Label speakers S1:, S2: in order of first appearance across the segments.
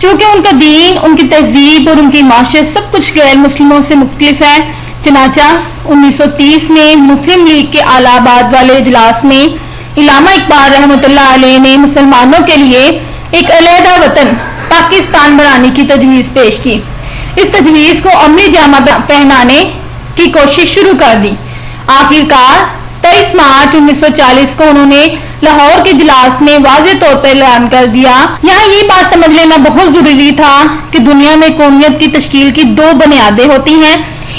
S1: چونکہ ان کا دین، ان کی تہذیب اور ان کی معاشرت سب کچھ غیر مسلموں سے مختلف ہے۔ چنانچہ 1930 میں مسلم لیگ کے الہ آباد والے اجلاس میں علامہ اقبال رحمۃ اللہ علیہ نے مسلمانوں کے لیے ایک علیحدہ وطن پاکستان بنانے کی تجویز پیش کی۔ اس تجویز کو عملی جامہ پہنانے کی کوشش شروع کر دی۔ آخرکار 23 مارچ 1940 کو انہوں نے لاہور کے اجلاس میں واضح طور پر اعلان کر دیا۔ یہاں یہ بات سمجھ لینا بہت ضروری تھا کہ دنیا میں قومیت کی تشکیل کی دو بنیادیں ہوتی ہیں،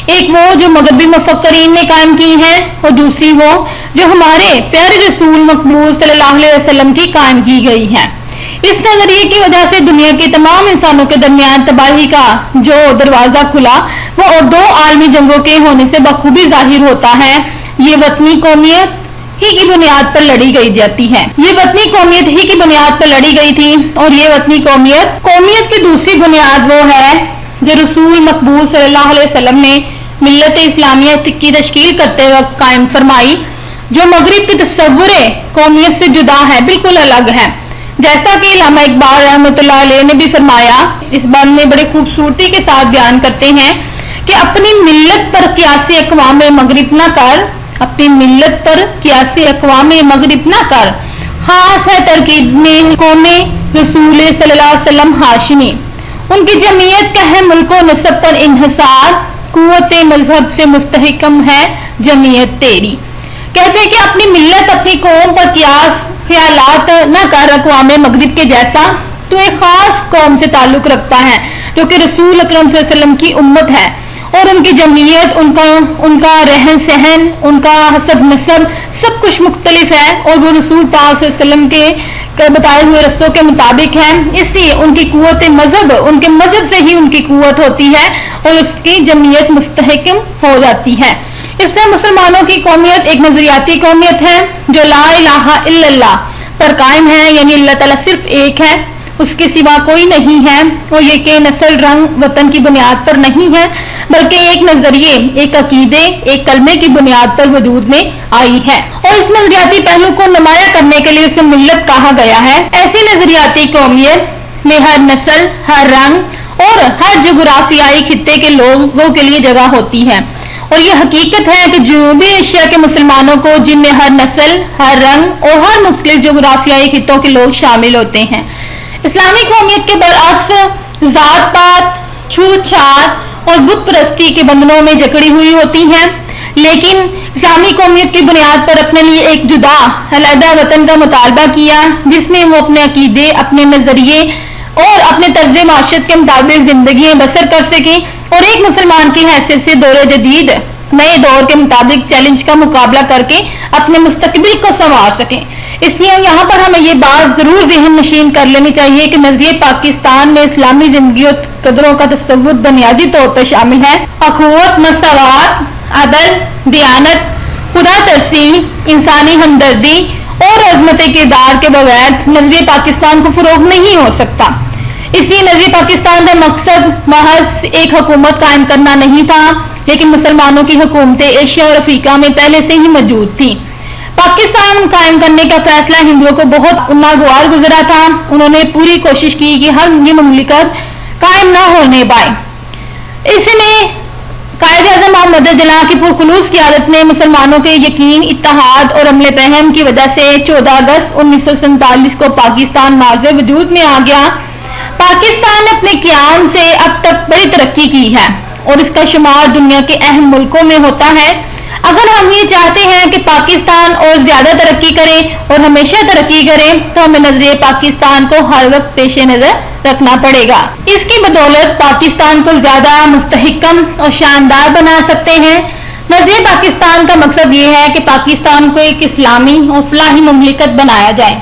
S1: ایک وہ جو مغربی مفکرین نے قائم کی ہے اور دوسری وہ جو ہمارے پیارے رسول مقبول صلی اللہ علیہ وسلم کی قائم کی گئی ہے۔ اس نظریے کی وجہ سے دنیا کے تمام انسانوں کے درمیان تباہی کا جو دروازہ کھلا وہ اور دو عالمی جنگوں کے ہونے سے بخوبی ظاہر ہوتا ہے۔ یہ وطنی قومیت ہی کی بنیاد پر لڑی گئی جاتی ہے، یہ وطنی قومیت ہی کی بنیاد پر لڑی گئی تھی، اور یہ وطنی قومیت کی دوسری بنیاد وہ ہے جو رسول مقبول صلی اللہ علیہ وسلم نے ملت اسلامیہ کی تشکیل کرتے وقت قائم فرمائی، جو مغرب کے تصور قومیت سے جدا ہے، بالکل الگ ہے۔ جیسا کہ علامہ اقبال رحمۃ اللہ علیہ نے بھی فرمایا، اس بات میں بڑی خوبصورتی کے ساتھ بیان کرتے ہیں کہ اپنی ملت پر قیاس اقوام مغرب نہ کر، اپنی ملت پر قیاس اقوام مغرب نہ کر، خاص ہے ترکیب میں قوم رسول صلی اللہ علیہ وسلم ہاشمی، ان کی جمعیت کا ہے ملک و نسب پر انحصار، قوت مذہب سے مستحکم ہے جمعیت تیری۔ کہتے ہیں کہ اپنی ملت، اپنی قوم پر قیاس خیالات نہ کر اقوام مغرب کے جیسا، تو ایک خاص قوم سے تعلق رکھتا ہے جو کہ رسول اکرم صلی اللہ علیہ وسلم کی امت ہے، اور ان کی جمعیت، ان کا رہن سہن، ان کا حسب نسب سب کچھ مختلف ہے، اور وہ رسول پاک صلی اللہ علیہ وسلم کے بتائے ہوئے رستوں کے مطابق ہے۔ اس لیے ان کی قوت مذہب، ان کے مذہب سے ہی ان کی قوت ہوتی ہے اور اس کی جمعیت مستحکم ہو جاتی ہے۔ اس سے مسلمانوں کی قومیت ایک نظریاتی قومیت ہے جو لا الہ الا اللہ پر قائم ہے، یعنی اللہ تعالیٰ صرف ایک ہے، اس کے سوا کوئی نہیں ہے، اور یہ کہ نسل، رنگ، وطن کی بنیاد پر نہیں ہے، بلکہ ایک نظریے، ایک عقیدے، ایک کلمے کی بنیاد پر وجود میں آئی ہے، اور اس نظریاتی پہلو کو نمایاں کرنے کے لیے اسے ملت کہا گیا ہے۔ ایسی نظریاتی قومیت میں ہر نسل، ہر رنگ اور ہر جغرافیائی خطے کے لوگوں کے لیے جگہ ہوتی ہے، اور یہ حقیقت ہے کہ جنوبی ایشیا کے مسلمانوں کو، جن میں ہر نسل، ہر رنگ اور ہر مختلف جغرافیائی خطوں کے لوگ شامل ہوتے ہیں، اسلامی قومیت کے برعکس ذات پات، چھوت چھات اور بت پرستی کے بندھنوں میں جکڑی ہوئی ہوتی ہیں، لیکن اسلامی قومیت کی بنیاد پر اپنے لیے ایک جدا علیحدہ وطن کا مطالبہ کیا، جس میں وہ اپنے عقیدے، اپنے نظریے اور اپنے طرز معیشت کے مطابق زندگیاں بسر کر سکیں، اور ایک مسلمان کی حیثیت سے دور جدید نئے دور کے مطابق چیلنج کا مقابلہ کر کے اپنے مستقبل کو سنوار سکیں۔ اس لیے یہاں پر ہمیں یہ بات ضرور ذہن نشین کر لینی چاہیے کہ نظریہ پاکستان میں اسلامی زندگی اور قدروں کا تصور بنیادی طور پر شامل ہے۔ اخوت، مساوات، عدل، دیانت، خدا ترسی، انسانی ہمدردی اور عظمت کردار کے بغیر نظریہ پاکستان کو فروغ نہیں ہو سکتا۔ اس لیے نظریہ پاکستان کا مقصد محض ایک حکومت قائم کرنا نہیں تھا، لیکن مسلمانوں کی حکومتیں ایشیا اور افریقہ میں پہلے سے ہی موجود تھیں۔ پاکستان قائم کرنے کا فیصلہ ہندوؤں کو بہت ناگوار گزرا تھا، انہوں نے پوری کوشش کی کہ ہر یہ مملکت قائم نہ ہونے پائے۔ اس میں قائد اعظم محمد جناح کی پرخلوص قیادت میں مسلمانوں کے یقین، اتحاد اور عمل پہم کی وجہ سے 14 اگست 1947 کو پاکستان ماضی وجود میں آ گیا۔ پاکستان نے اپنے قیام سے اب تک بڑی ترقی کی ہے اور اس کا شمار دنیا کے اہم ملکوں میں ہوتا ہے۔ اگر ہم یہ چاہتے ہیں کہ پاکستان اور زیادہ ترقی کرے اور ہمیشہ ترقی کرے تو ہمیں نظریہ پاکستان کو ہر وقت پیش نظر رکھنا پڑے گا۔ اس کی بدولت پاکستان کو زیادہ مستحکم اور شاندار بنا سکتے ہیں۔ نظریہ پاکستان کا مقصد یہ ہے کہ پاکستان کو ایک اسلامی اور فلاحی مملکت بنایا جائے،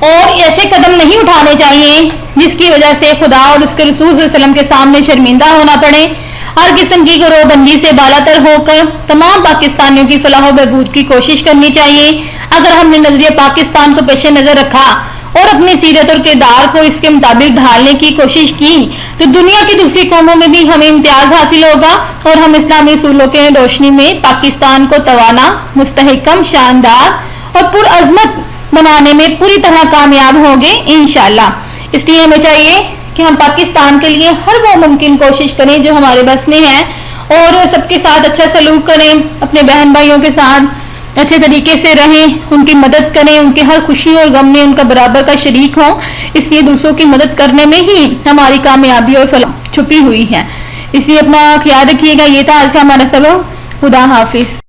S1: اور ایسے قدم نہیں اٹھانے چاہیے جس کی وجہ سے خدا اور اس کے رسول صلی اللہ علیہ وسلم کے سامنے شرمندہ ہونا پڑے۔ ہر قسم کی گروہ بندی سے بالاتر ہو کر تمام پاکستانیوں کی فلاح و بہبود کی کوشش کرنی چاہیے۔ اگر ہم نے نظریہ پاکستان کو پیش نظر رکھا اور اپنی سیرت اور کردار کو اس کے مطابق ڈھالنے کی کوشش کی تو دنیا کی دوسری قوموں میں بھی ہمیں امتیاز حاصل ہوگا، اور ہم اسلامی اصولوں کے روشنی میں پاکستان کو توانا، مستحکم، شاندار اور پرعظمت بنانے میں پوری طرح کامیاب ہوں گے انشاءاللہ۔ اس لیے ہمیں چاہیے کہ ہم پاکستان کے لیے ہر وہ ممکن کوشش کریں جو ہمارے بس میں ہے، اور سب کے ساتھ اچھا سلوک کریں، اپنے بہن بھائیوں کے ساتھ اچھے طریقے سے رہیں، ان کی مدد کریں، ان کے ہر خوشی اور غم میں ان کا برابر کا شریک ہوں، اس لیے دوسروں کی مدد کرنے میں ہی ہماری کامیابی اور فلاح چھپی ہوئی ہے۔ اس لیے اپنا خیال رکھیے گا۔ یہ تھا آج کا ہمارا سبق۔ خدا حافظ۔